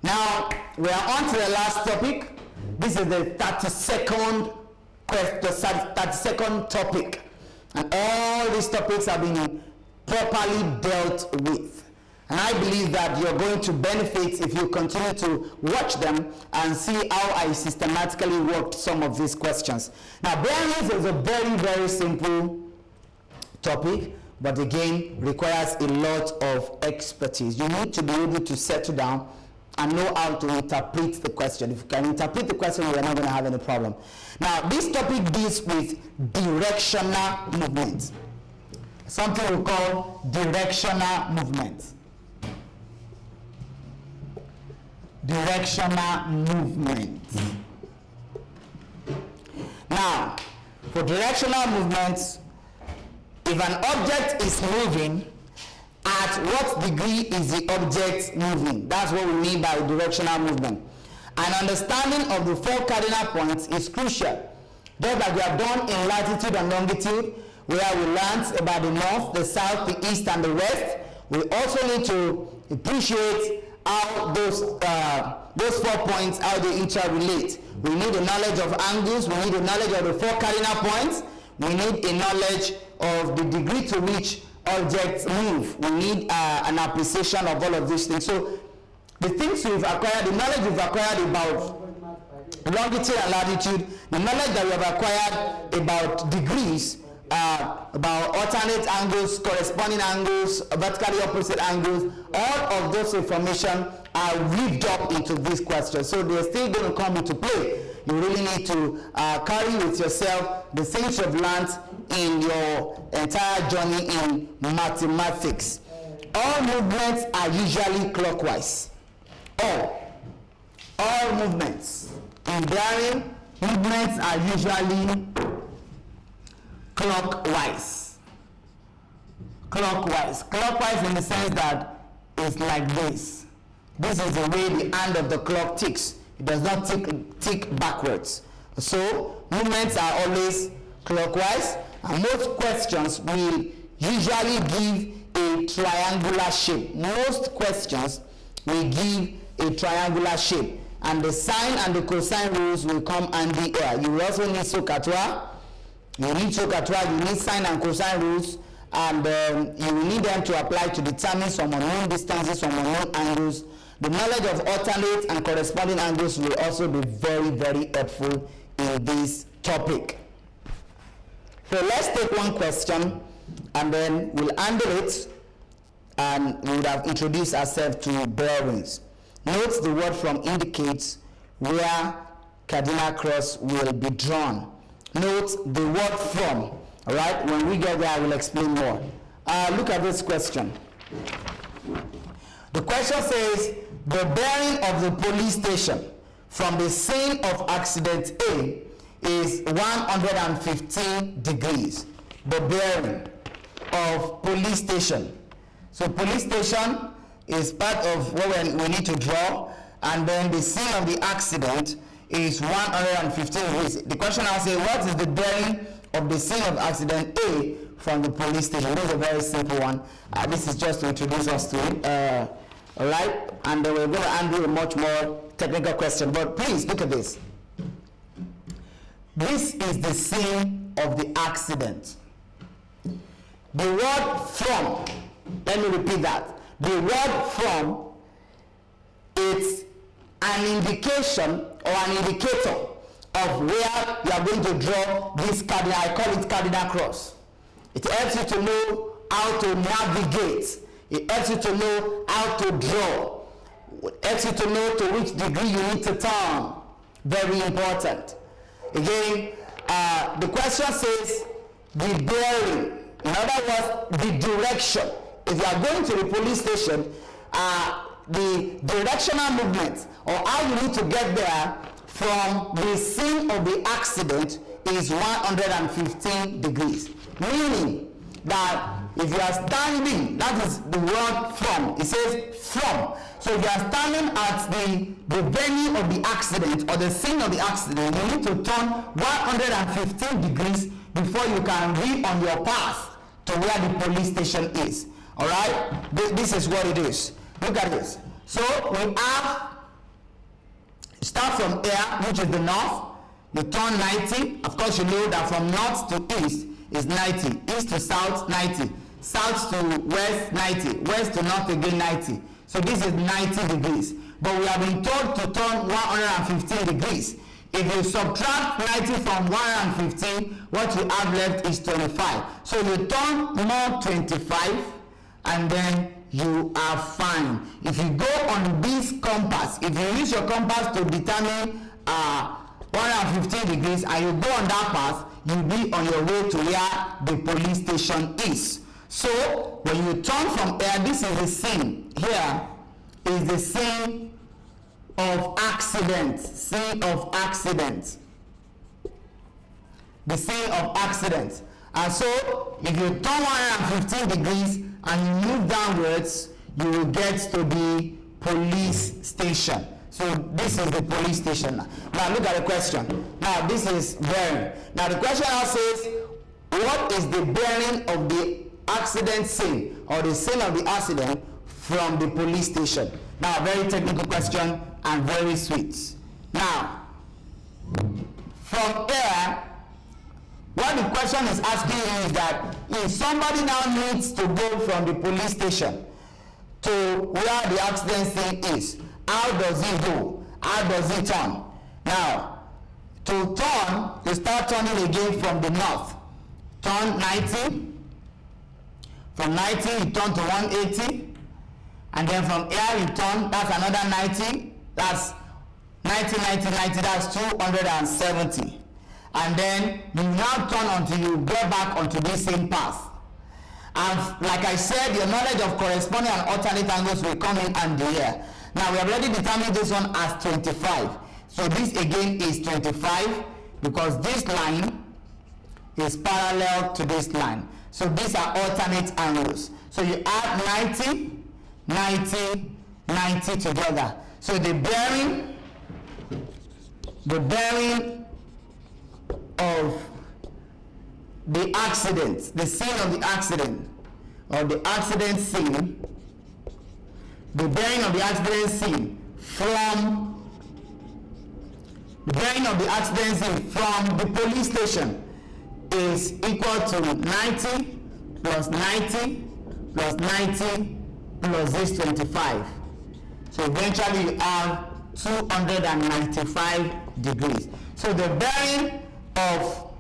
Now, we are on to the last topic. This is the 30-second question, the 30-second topic. And all these topics have been properly dealt with. And I believe that you're going to benefit if you continue to watch them and see how I systematically worked some of these questions. Now, bearings is a very, very simple topic, but again, requires a lot of expertise. You need to be able to settle down and know how to interpret the question. If you can interpret the question, you're not going to have any problem. Now, this topic deals with directional movement. Something we call directional movement. Directional movement. Now, for directional movements, if an object is moving, at what degree is the object moving? That's what we mean by directional movement. An understanding of the 4 cardinal points is crucial. Just like we have done in latitude and longitude, where we learned about the north, the south, the east, and the west, we also need to appreciate how those 4 points, how they interrelate. We need a knowledge of angles, we need a knowledge of the 4 cardinal points, we need a knowledge of the degree to which objects move. We need an appreciation of all of these things. So the things we've acquired, the knowledge we've acquired about longitude and latitude, the knowledge that we have acquired about degrees, about alternate angles, corresponding angles, vertically opposite angles, all of those information are weaved up into this question. So they're still going to come into play. You really need to carry with yourself the things you've learned in your entire journey in mathematics. All movements are usually clockwise. All movements in bearing, movements are usually clockwise. Clockwise in the sense that it's like this. This is the way the hand of the clock ticks. It does not tick backwards. So movements are always clockwise, and most questions will usually give a triangular shape. Most questions will give a triangular shape, and the sine and the cosine rules will come handy here. You will also need SOHCAHTOA. You need SOHCAHTOA, you need sine and cosine rules, and you will need them to apply to determine some unknown distances, some unknown angles. The knowledge of alternate and corresponding angles will also be very, very helpful in this topic. So let's take one question and then we'll handle it, and we would have introduced ourselves to bearings. Note the word from indicates where cardinal cross will be drawn. Note the word from. All right, when we get there, I will explain more. Look at this question. The question says, the bearing of the police station from the scene of accident A is 115 degrees. The bearing of police station. So police station is part of what we need to draw, and then the scene of the accident is 115 degrees. The question now says, what is the bearing of the scene of accident A from the police station? This is a very simple one. This is just to introduce us to it. All right, and then we're going to handle a much more technical question, but please look at this. This is the scene of the accident. The word from, let me repeat that. The word from, it's an indication or an indicator of where you are going to draw this cardinal. I call it cardinal cross. It helps you to know how to navigate. It helps you to know how to draw. It helps you to know to which degree you need to turn. Very important. Again, the question says the bearing. In other words, the direction. If you are going to the police station, the directional movement or how you need to get there from the scene of the accident is 115 degrees. Meaning that if you are standing, that is the word from. It says from. So if you are standing at the venue of the accident or the scene of the accident, you need to turn 115 degrees before you can be on your path to where the police station is. All right? This is what it is. Look at this. So we have start from here, which is the north, you turn 90. Of course, you know that from north to east is 90, east to south 90, south to west 90, west to north again 90. So this is 90 degrees. But we have been told to turn 115 degrees. If you subtract 90 from 115, what you have left is 25. So you turn more 25 and then you are fine. If you go on this compass, if you use your compass to determine 115 degrees and you go on that path, you'll be on your way to where the police station is. So when you turn from here, this is the scene. Here is the scene of accident. Scene of accident. The scene of accident. And so if you turn 115 degrees and you move downwards, you will get to the police station. So this is the police station. Now look at the question. Now this is bearing. Now the question now says, what is the bearing of the accident scene or the scene of the accident from the police station? Now very technical question and very sweet. Now from here, what the question is asking you is that if somebody now needs to go from the police station to where the accident scene is, how does he go? How does he turn? Now, to turn, you start turning again from the north. Turn 90. From 90, you turn to 180. And then from here, you turn, that's another 90. That's 90, 90, 90, that's 270. And then you now turn until you get back onto this same path. And like I said, your knowledge of corresponding and alternate angles will come in handy here. Now we have already determined this one as 25. So this again is 25 because this line is parallel to this line. So these are alternate angles. So you add 90, 90, 90 together. So the bearing of the accident, the scene of the accident, or the accident scene, the bearing of the accident scene from the police station is equal to 90 plus 90 plus 90 plus this 25. So eventually you have 295 degrees. So the bearing of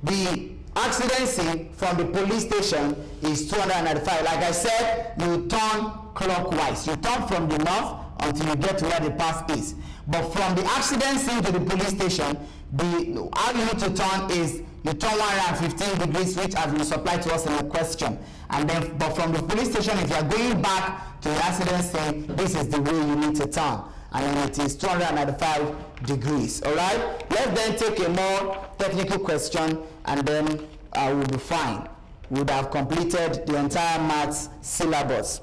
the accident scene from the police station is 295. Like I said, you turn clockwise. You turn from the north until you get to where the path is. But from the accident scene to the police station, how you need to turn is you turn 115 degrees, which has been supplied to us in the question. And then, but from the police station, if you are going back to the accident scene, this is the way you need to turn. And then it is 295 degrees. All right? Let's then take a more technical question, and then we'll be fine. We would have completed the entire maths syllabus.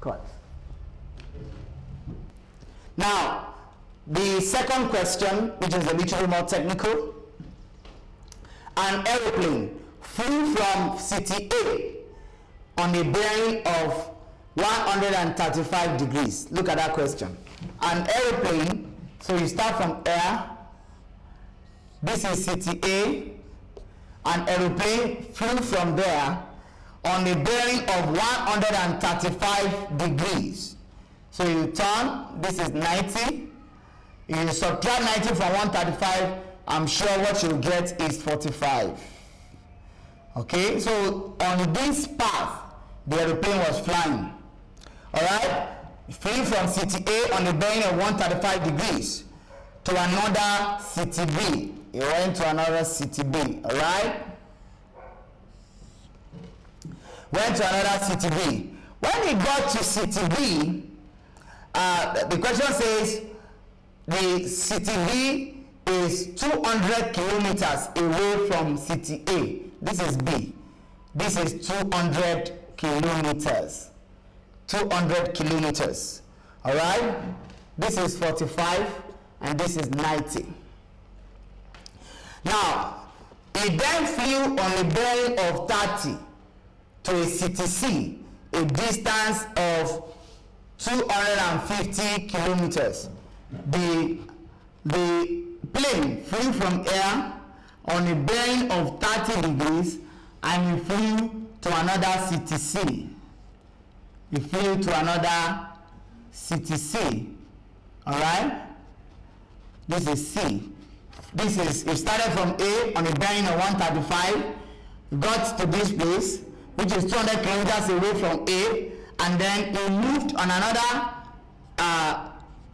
Good. Now, the second question, which is a little more technical. An aeroplane flew from city A on a bearing of 135 degrees. Look at that question. An aeroplane, so you start from air. This is city A. An aeroplane flew from there on a bearing of 135 degrees. So you turn, this is 90. You subtract 90 from 135, I'm sure what you'll get is 45. Okay, so on this path, the aeroplane was flying. Alright, flew from city A on a bearing of 135 degrees to another city B. It went to another city B. Alright, went to another city B. When he got to city B, the question says the city B is 200 kilometers away from city A. This is B. This is 200 kilometers. 200 kilometers. All right? This is 45 and this is 90. Now, it then flew on a bearing of 30 to a city C, a distance of 250 kilometers. The plane flew from air on a bearing of 30 degrees and it flew to another city C. It flew to another city C. Alright? This is C. It started from A on a bearing of 135, got to this place, which is 200 kilometers away from A, and then it moved on another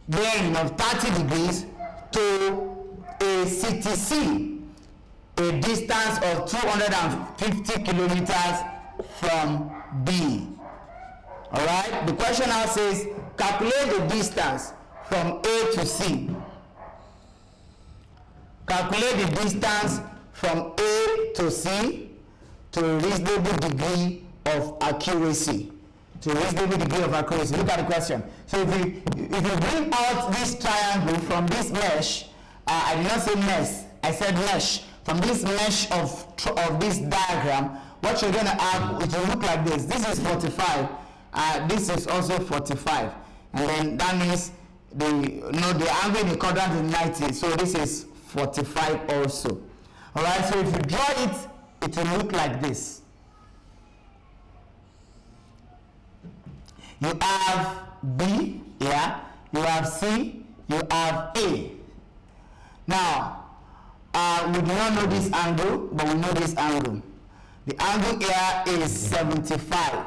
bearing of 30 degrees to a city C, a distance of 250 kilometers from B. Alright? The question now says, calculate the distance from A to C. Calculate the distance from A to C to a reasonable degree of accuracy. Look at the question. So if you bring out this triangle from this mesh, I did not say mesh, I said mesh. From this mesh of this diagram, what you're going to have, it will look like this. This is 45. This is also 45. And then that means the angle in the quadrant is 90. So this is 45 also. Alright, so if you draw it, it will look like this. You have B, yeah, you have C, you have A. Now, we do not know this angle, but we know this angle. The angle here is 75.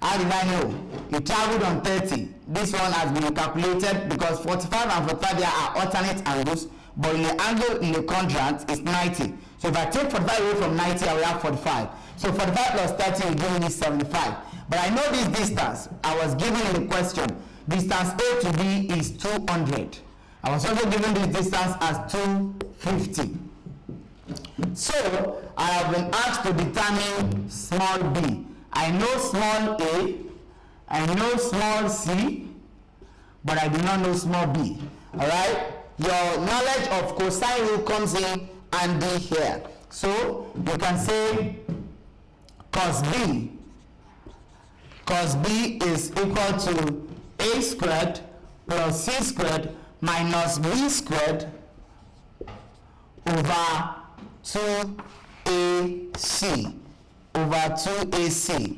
How did I know? You traveled on 30. This one has been calculated because 45 and 45 there are alternate angles, but in the angle in the quadrant is 90. So if I take 45 away from 90, I will have 45. So 45 plus 30 will give me 75. But I know this distance. I was given in the question, distance A to B is 200. I was also given this distance as 250. So I have been asked to determine small b. I know small a, I know small c, but I do not know small b. Alright? Your knowledge of cosine rule comes in handy here. So you can say cos b is equal to a squared plus c squared minus b squared over 2ac over 2ac.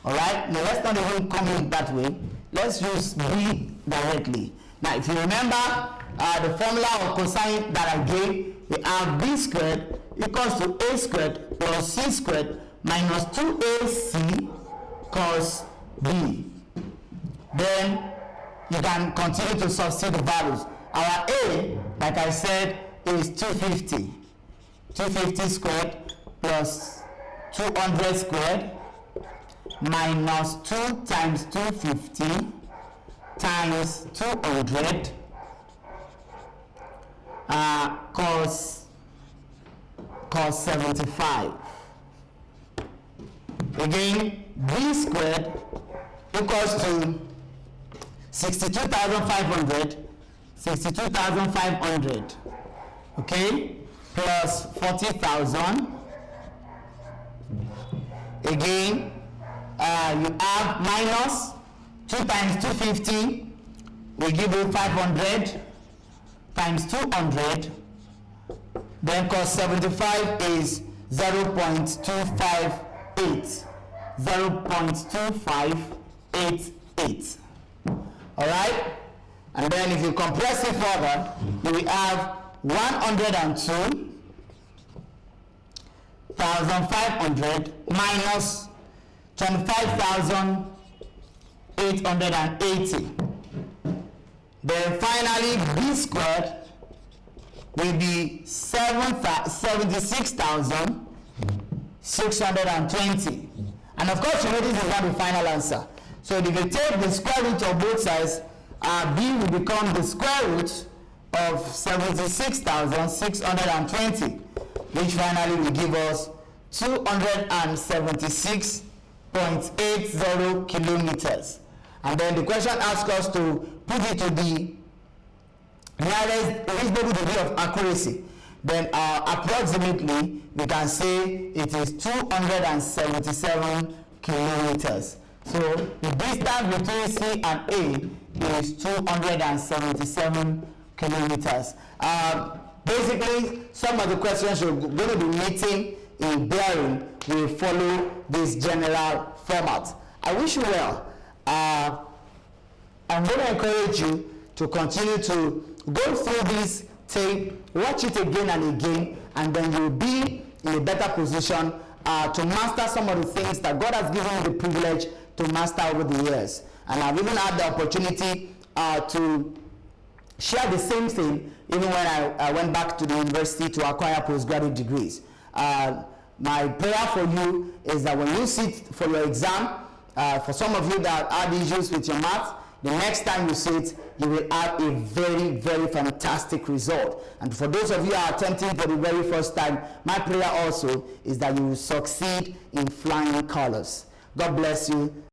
Alright, now let's not even come in that way. Let's use b directly. Now if you remember the formula of cosine that I gave, we have b squared equals to a squared plus c squared minus 2ac cos b. Then you can continue to substitute the values. Our a, like I said, is 250. 250 squared plus 200 squared minus 2 times 250 times 200 cos 75. Again, b squared equals to 62,500, okay, plus 40,000. Again, you have minus 2 times 250 will give you 500 times 200. Then cos 75 is 0.258. 0.2588. Alright? And then if you compress it further, you will have 102,500 minus 25,880. Then finally b squared will be 76,620. And of course, you know this is not the final answer. So if you take the square root of both sides, b will become the square root of 76,620, which finally will give us 276.80 kilometers. And then the question asks us to put it to the nearest reasonable degree of accuracy. Then approximately we can say it is 277 kilometers. So the distance between C and A is 277 kilometers. Basically, some of the questions you're going to be meeting in bearing will follow this general format. I wish you well. I'm going to encourage you to continue to go through this tape, watch it again and again, and then you'll be in a better position to master some of the things that God has given you the privilege to master over the years. And I've even had the opportunity to share the same thing even when I went back to the university to acquire postgraduate degrees. My prayer for you is that when you sit for your exam, for some of you that had issues with your math, the next time you sit, you will have a very, very fantastic result. And for those of you who are attempting for the very first time, my prayer also is that you will succeed in flying colors. God bless you.